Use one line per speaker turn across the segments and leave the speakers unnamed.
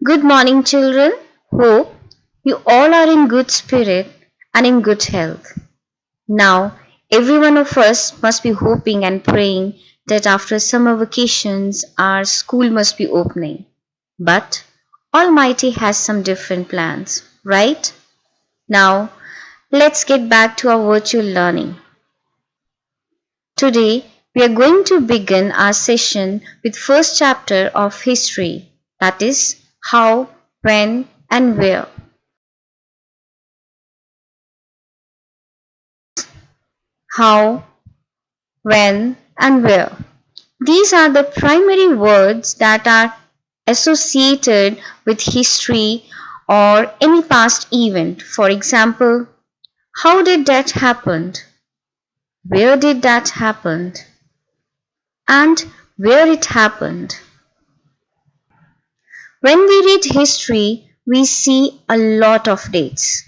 Good morning, children. Hope you all are in good spirit and in good health. Now, every one of us must be hoping and praying that after summer vacations, our school must be opening. But Almighty has some different plans, right? Now, let's get back to our virtual learning. Today, we are going to begin our session with first chapter of history, that is, how, when, and where. How, when, and where. These are the primary words that are associated with history or any past event. For example, how did that happen? Where did that happen? And where it happened. When we read history, we see a lot of dates.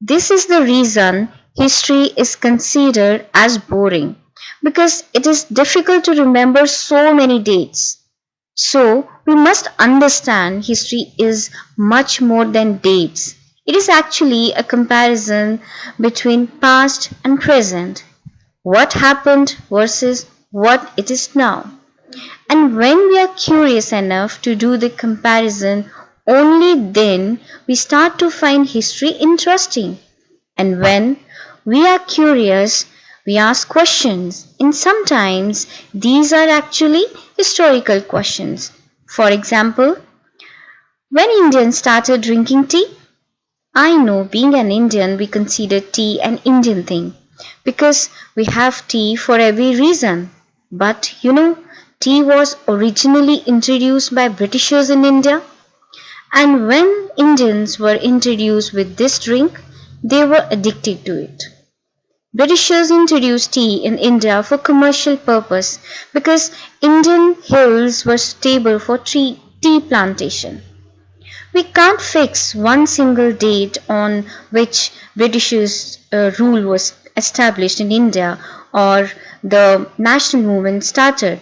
This is the reason history is considered as boring because it is difficult to remember so many dates. So, we must understand history is much more than dates. It is actually a comparison between past and present. What happened versus what it is now. And when we are curious enough to do the comparison, only then we start to find history interesting. And when we are curious, we ask questions, and sometimes these are actually historical questions. For example, when Indians started drinking tea? I know being an Indian, we consider tea an Indian thing because we have tea for every reason. But tea was originally introduced by Britishers in India, and when Indians were introduced with this drink, they were addicted to it. Britishers introduced tea in India for commercial purpose because Indian hills were stable for tea plantation. We can't fix one single date on which Britishers' rule was established in India or the national movement started.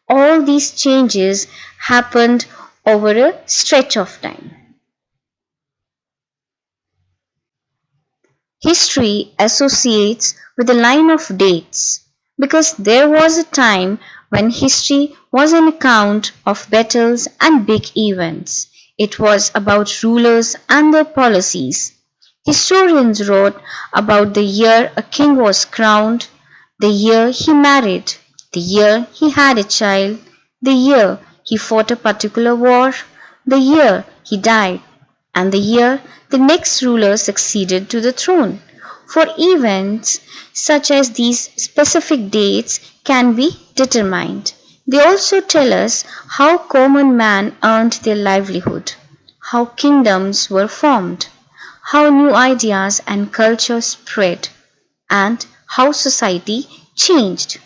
All these changes happened over a stretch of time. History associates with a line of dates because there was a time when history was an account of battles and big events. It was about rulers and their policies. Historians wrote about the year a king was crowned, the year he married, the year he had a child, the year he fought a particular war, the year he died, and the year the next ruler succeeded to the throne. For events such as these, specific dates can be determined. They also tell us how common man earned their livelihood, how kingdoms were formed, how new ideas and culture spread, and how society changed.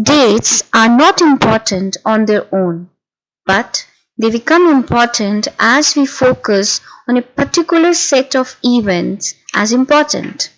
Dates are not important on their own, but they become important as we focus on a particular set of events as important.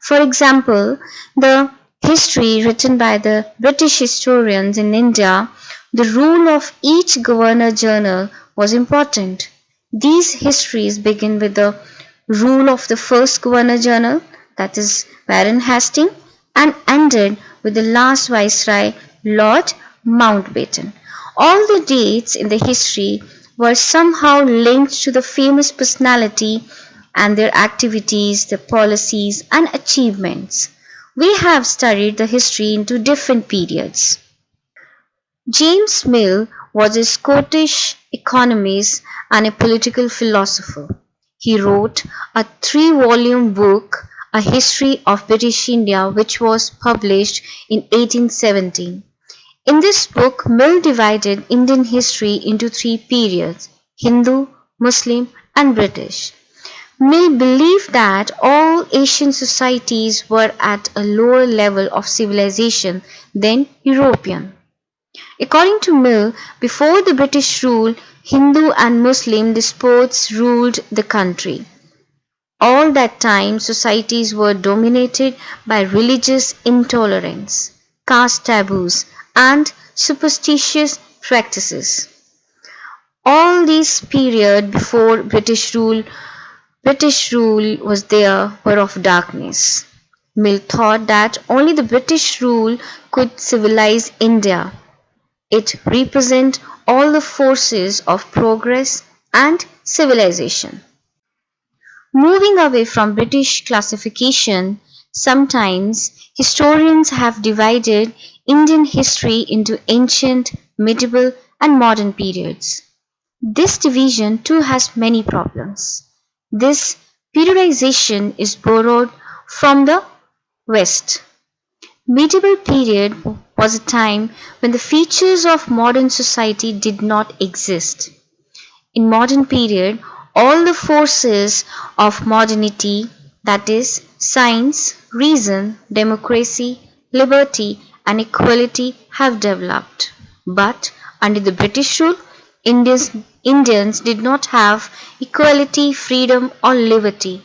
For example, the history written by the British historians in India, the rule of each governor general was important. These histories begin with the rule of the first governor general, that is Warren Hastings, and ended with the last viceroy, Lord Mountbatten. All the dates in the history were somehow linked to the famous personality and their activities, their policies, and achievements. We have studied the history into different periods. James Mill was a Scottish economist and a political philosopher. He wrote a 3-volume book, A History of British India, which was published in 1817. In this book, Mill divided Indian history into 3 periods: Hindu, Muslim, and British. Mill believed that all Asian societies were at a lower level of civilization than European. According to Mill, before the British rule, Hindu and Muslim despots ruled the country. All that time, societies were dominated by religious intolerance, caste taboos, and superstitious practices. All this period before British rule was there were of darkness. Mill thought that only the British rule could civilize India. It represent all the forces of progress and civilization. Moving away from British classification, sometimes historians have divided Indian history into ancient, medieval, and modern periods. This division too has many problems. This periodization is borrowed from the West. Medieval period was a time when the features of modern society did not exist. In modern period, all the forces of modernity, that is, science, reason, democracy, liberty, and equality, have developed. But under the British rule, Indians did not have equality, freedom, or liberty,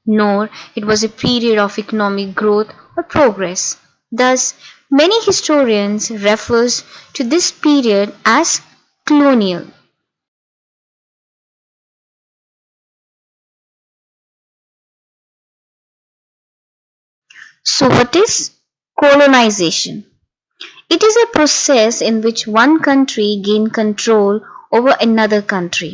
nor it was a period of economic growth or progress. Thus, many historians refers to this period as colonial. So, what is colonization? It is a process in which one country gains control over another country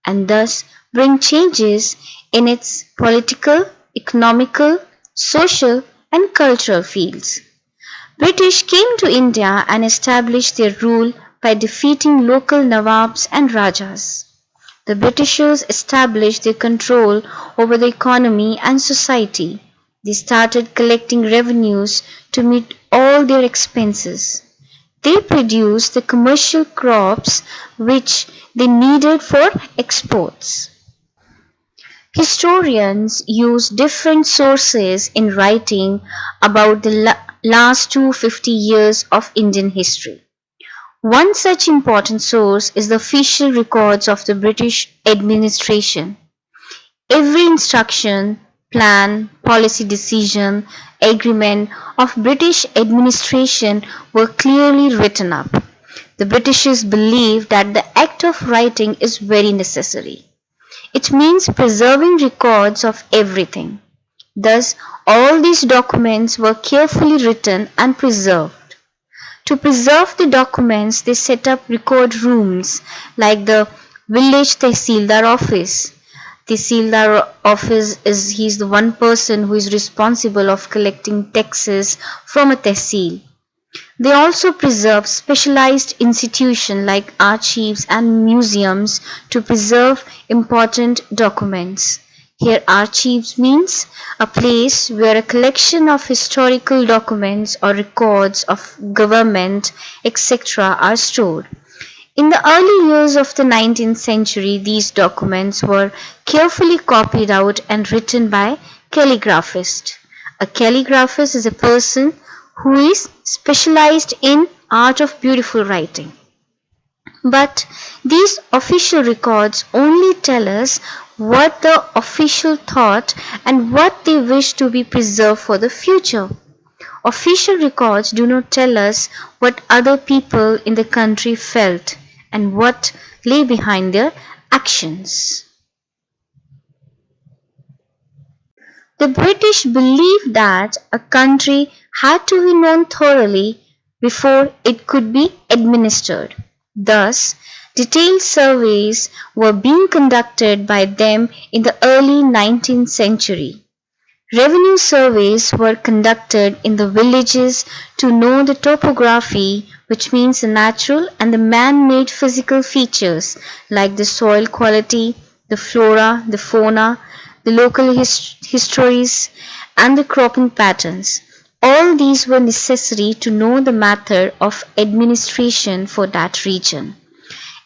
and thus bring changes in its political, economical, social, and cultural fields. British came to India and established their rule by defeating local Nawabs and Rajas. The Britishers established their control over the economy and society. They started collecting revenues to meet all their expenses. They produced the commercial crops which they needed for exports. Historians use different sources in writing about the last 250 years of Indian history. One such important source is the official records of the British administration. Every instruction, plan, policy decision, agreement of British administration were clearly written up. The Britishers believed that the act of writing is very necessary. It means preserving records of everything. Thus, all these documents were carefully written and preserved. To preserve the documents, they set up record rooms like the village Tehsildar office. Tehsildar office is he's the one person who is responsible of collecting taxes from a tehsil. They also preserve specialized institutions like archives and museums to preserve important documents. Here archives means a place where a collection of historical documents or records of government etc. are stored. In the early years of the 19th century, these documents were carefully copied out and written by calligraphists. A calligraphist is a person who is specialized in art of beautiful writing. But these official records only tell us what the official thought and what they wish to be preserved for the future. Official records do not tell us what other people in the country felt and what lay behind their actions. The British believed that a country had to be known thoroughly before it could be administered. Thus, detailed surveys were being conducted by them in the early 19th century. Revenue surveys were conducted in the villages to know the topography, which means the natural and the man-made physical features like the soil quality, the flora, the fauna, the local histories, and the cropping patterns. All these were necessary to know the method of administration for that region.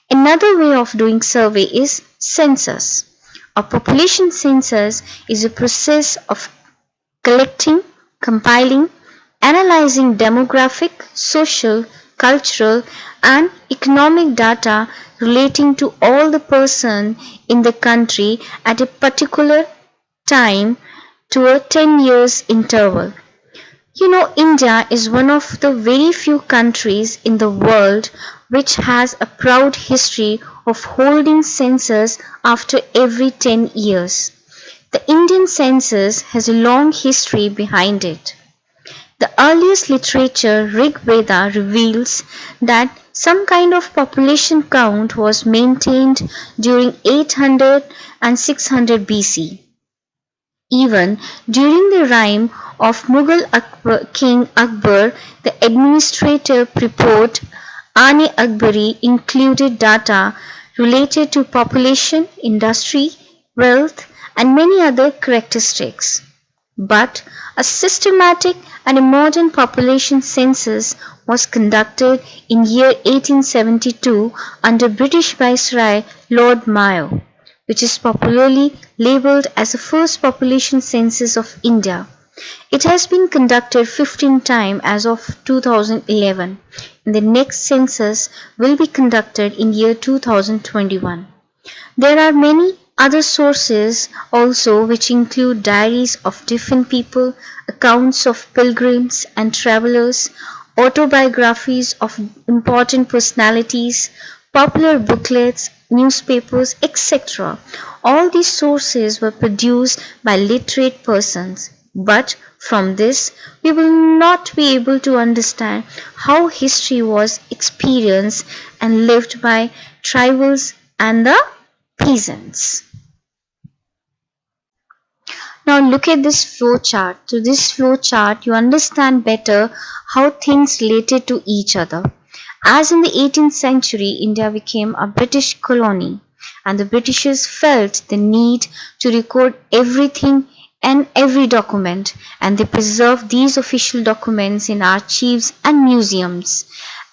Another way of doing survey is census. A population census is a process of collecting, compiling, analyzing demographic, social, cultural, and economic data relating to all the person in the country at a particular time to a 10 years interval. India is one of the very few countries in the world which has a proud history of holding census after every 10 years. The Indian census has a long history behind it. The earliest literature, Rig Veda, reveals that some kind of population count was maintained during 800 and 600 BC. Even during the reign of King Akbar, the administrative report Ani Akbari included data related to population, industry, wealth, and many other characteristics. But a systematic and a modern population census was conducted in year 1872 under British Viceroy Lord Mayo, which is popularly labeled as the first population census of India. It has been conducted 15 times as of 2011, and the next census will be conducted in year 2021. There are many other sources also which include diaries of different people, accounts of pilgrims and travelers, autobiographies of important personalities, popular booklets, newspapers, etc. All these sources were produced by literate persons. But from this, we will not be able to understand how history was experienced and lived by tribals and the peasants. Now look at this flow chart. Through this flow chart, you understand better how things related to each other. As in the 18th century, India became a British colony, and the Britishers felt the need to record everything and every document, and they preserved these official documents in archives and museums.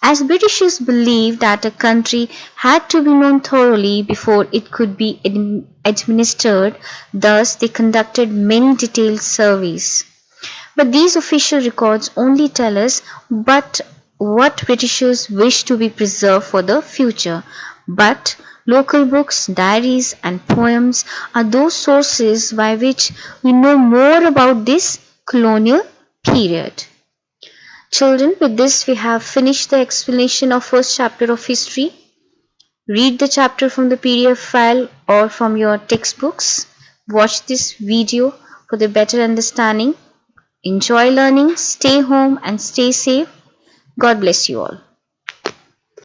As Britishers believed that a country had to be known thoroughly before it could be administered, thus they conducted many detailed surveys. But these official records only tell us what Britishers wish to be preserved for the future. But local books, diaries, and poems are those sources by which we know more about this colonial period. Children, with this we have finished the explanation of first chapter of history. Read the chapter from the PDF file or from your textbooks. Watch this video for the better understanding. Enjoy learning, stay home and stay safe. God bless you all.